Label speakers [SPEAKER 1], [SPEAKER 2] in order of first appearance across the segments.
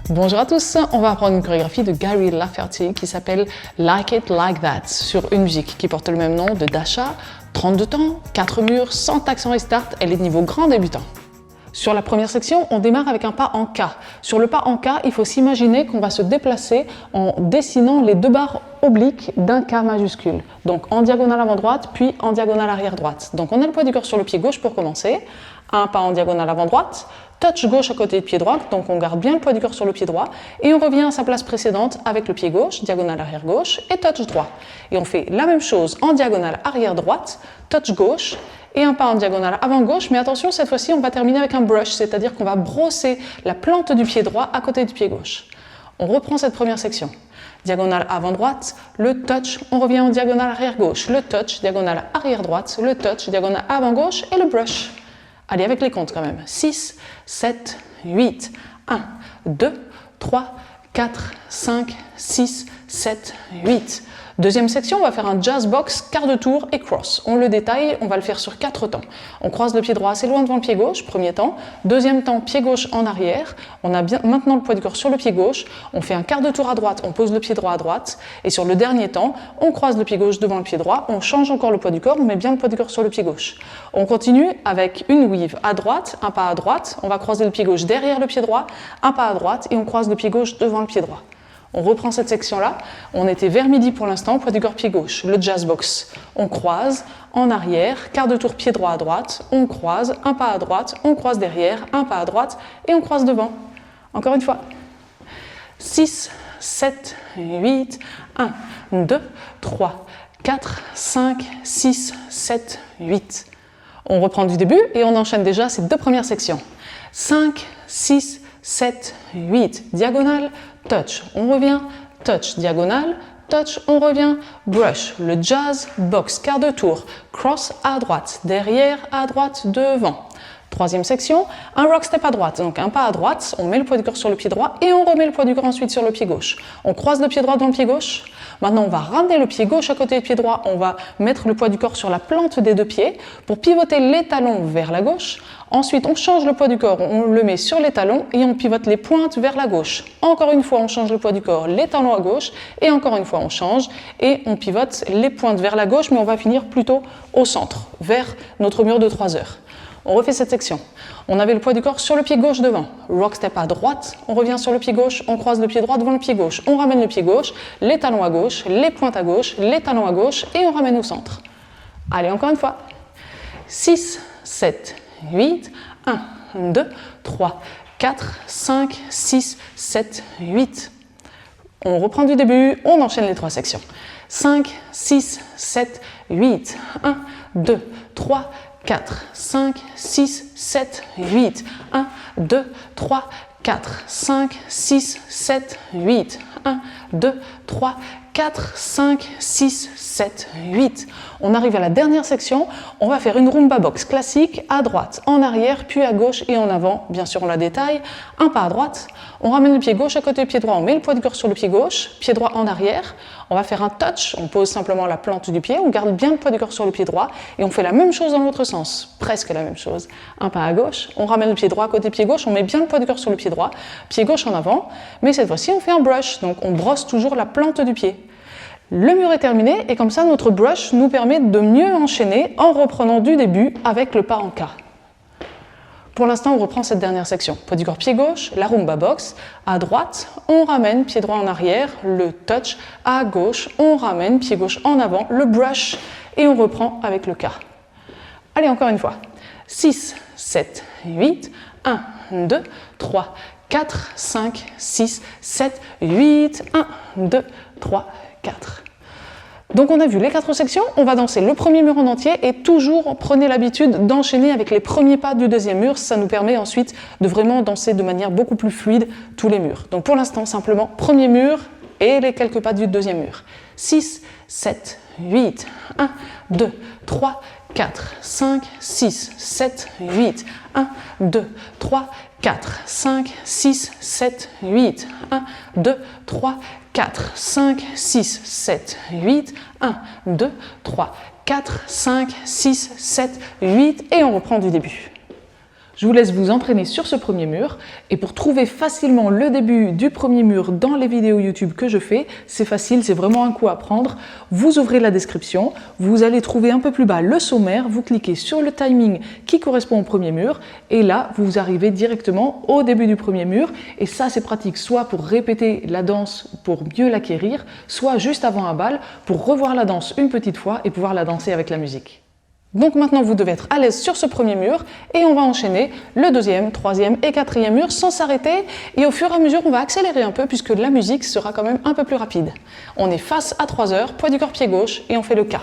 [SPEAKER 1] Bonjour à tous, on va apprendre une chorégraphie de Gary Lafferty qui s'appelle Like It Like That sur une musique qui porte le même nom de Dasha, 32 temps, 4 murs, sans accent et start, elle est de niveau grand débutant. Sur la première section, on démarre avec un pas en K. Sur le pas en K, il faut s'imaginer qu'on va se déplacer en dessinant les deux barres obliques d'un K majuscule. Donc en diagonale avant droite, puis en diagonale arrière droite. Donc on a le poids du corps sur le pied gauche pour commencer. Un pas en diagonale avant droite, touch gauche à côté du pied droit, donc on garde bien le poids du corps sur le pied droit, et on revient à sa place précédente avec le pied gauche, diagonale arrière gauche, et touch droit. Et on fait la même chose en diagonale arrière droite, touch gauche, et un pas en diagonale avant gauche, mais attention, cette fois-ci, on va terminer avec un brush, c'est-à-dire qu'on va brosser la plante du pied droit à côté du pied gauche. On reprend cette première section. Diagonale avant droite, le touch, on revient en diagonale arrière gauche, le touch, diagonale arrière droite, le touch, diagonale avant gauche, et le brush. Allez, avec les comptes quand même. 6, 7, 8, 1, 2, 3, 4, 5, 6, 7, 8. Deuxième section, on va faire un jazz box, quart de tour et cross. On le détaille, on va le faire sur 4 temps. On croise le pied droit assez loin devant le pied gauche, premier temps. Deuxième temps, pied gauche en arrière. On a bien maintenant le poids du corps sur le pied gauche. On fait un quart de tour à droite, on pose le pied droit à droite. Et sur le dernier temps, on croise le pied gauche devant le pied droit. On change encore le poids du corps, on met bien le poids du corps sur le pied gauche. On continue avec une weave à droite, un pas à droite. On va croiser le pied gauche derrière le pied droit, un pas à droite et on croise le pied gauche devant le pied droit. On reprend cette section-là, on était vers midi pour l'instant, poids du corps pied gauche, le jazz box. On croise en arrière, quart de tour pied droit à droite, on croise, un pas à droite, on croise derrière, un pas à droite et on croise devant. Encore une fois. 6, 7, 8, 1, 2, 3, 4, 5, 6, 7, 8. On reprend du début et on enchaîne déjà ces deux premières sections. 5, 6, 7, 8, diagonale, touch, on revient, touch, diagonale, touch, on revient, brush, le jazz, box, quart de tour, cross à droite, derrière, à droite, devant. Troisième section, un rock step à droite, donc un pas à droite, on met le poids du corps sur le pied droit et on remet le poids du corps ensuite sur le pied gauche. On croise le pied droit dans le pied gauche. Maintenant, on va ramener le pied gauche à côté du pied droit, on va mettre le poids du corps sur la plante des deux pieds pour pivoter les talons vers la gauche. Ensuite, on change le poids du corps, on le met sur les talons et on pivote les pointes vers la gauche. Encore une fois, on change le poids du corps, les talons à gauche et encore une fois, on change et on pivote les pointes vers la gauche, mais on va finir plutôt au centre, vers notre mur de 3 heures. On refait cette section. On avait le poids du corps sur le pied gauche devant. Rock step à droite, on revient sur le pied gauche, on croise le pied droit devant le pied gauche. On ramène le pied gauche, les talons à gauche, les pointes à gauche, les talons à gauche et on ramène au centre. Allez, encore une fois. 6, 7, 8, 1, 2, 3, 4, 5, 6, 7, 8. On reprend du début, on enchaîne les 3 sections. 5, 6, 7, 8, 1, 2, 3, 4, 5, 6, 7, 8, 1, 2, 3, 4, 5, 6, 7, 8, 1, 2, 3, 4, 5, 6, 7, 8. On arrive à la dernière section, on va faire une rumba box classique à droite, en arrière, puis à gauche et en avant. Bien sûr, on la détaille. Un pas à droite, on ramène le pied gauche à côté du pied droit, on met le poids du corps sur le pied gauche, pied droit en arrière. On va faire un touch, on pose simplement la plante du pied, on garde bien le poids du corps sur le pied droit et on fait la même chose dans l'autre sens, presque la même chose. Un pas à gauche, on ramène le pied droit à côté du pied gauche, on met bien le poids du corps sur le pied droit, pied gauche en avant, mais cette fois-ci on fait un brush, donc on brosse toujours la plante du pied. Le mur est terminé et comme ça notre brush nous permet de mieux enchaîner en reprenant du début avec le pas en K. Pour l'instant, on reprend cette dernière section. Poids du corps pied gauche, la rumba box. À droite, on ramène pied droit en arrière, le touch. À gauche, on ramène pied gauche en avant, le brush. Et on reprend avec le K. Allez, encore une fois. 6, 7, 8, 1, 2, 3, 4, 5, 6, 7, 8, 1, 2, 3, 4. Donc on a vu les 4 sections, on va danser le premier mur en entier et toujours prenez l'habitude d'enchaîner avec les premiers pas du deuxième mur, ça nous permet ensuite de vraiment danser de manière beaucoup plus fluide tous les murs. Donc pour l'instant simplement premier mur et les quelques pas du deuxième mur. 6, 7, 8, 1, 2, 3, 4, 5, 6, 7, 8, 1, 2, 3, 4, 5, 6, 7, 8, 1, 2, 3, 4, 5, 6, 7, 8, 1, 2, 3, 4, 5, 6, 7, 8 et on reprend du début. Je vous laisse vous entraîner sur ce premier mur et pour trouver facilement le début du premier mur dans les vidéos YouTube que je fais, c'est facile, c'est vraiment un coup à prendre. Vous ouvrez la description, vous allez trouver un peu plus bas le sommaire, vous cliquez sur le timing qui correspond au premier mur et là vous arrivez directement au début du premier mur et ça c'est pratique soit pour répéter la danse pour mieux l'acquérir, soit juste avant un bal pour revoir la danse une petite fois et pouvoir la danser avec la musique. Donc maintenant vous devez être à l'aise sur ce premier mur et on va enchaîner le deuxième, troisième et quatrième mur sans s'arrêter et au fur et à mesure on va accélérer un peu puisque la musique sera quand même un peu plus rapide. On est face à 3 heures, poids du corps pied gauche et on fait le K.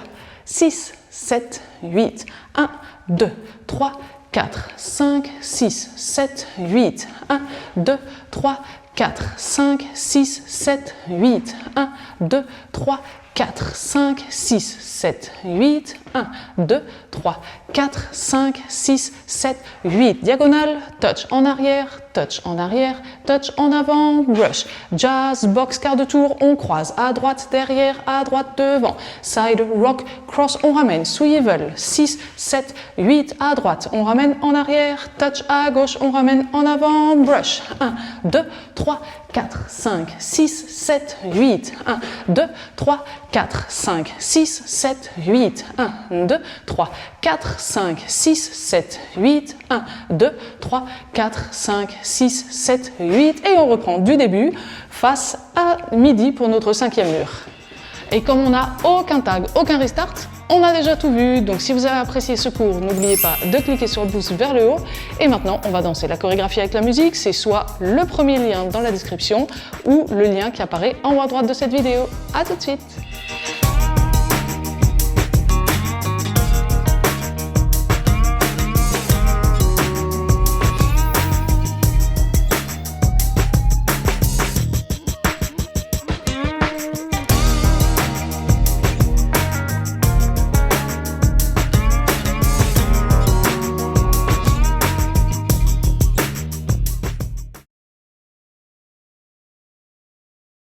[SPEAKER 1] 6, 7, 8, 1, 2, 3, 4, 5, 6, 7, 8, 1, 2, 3, 4, 5, 6, 7, 8, 1, 2, 3, 4, 5, 6, 7, 8, 1, 2, 3, 4, 5, 6, 7, 8. Diagonale, touch en arrière, touch en arrière, touch en avant, brush. Jazz, box, quart de tour, on croise. À droite, derrière, à droite, devant. Side, rock, cross, on ramène. Swivel, 6, 7, 8, à droite. On ramène en arrière, touch à gauche, on ramène en avant, brush. 1, 2, 3, 4, 5, 6, 7, 8. 1, 2, 3, 4, 5, 6, 7, 8. 1, 2, 3, 4, 5, 6, 7, 8. 1, 2, 3, 4, 5, 6, 7, 8. Et on reprend du début face à midi pour notre cinquième mur. Et comme on n'a aucun tag, aucun restart, on a déjà tout vu. Donc si vous avez apprécié ce cours, n'oubliez pas de cliquer sur le pouce vers le haut. Et maintenant, on va danser la chorégraphie avec la musique. C'est soit le premier lien dans la description ou le lien qui apparaît en haut à droite de cette vidéo. À tout de suite!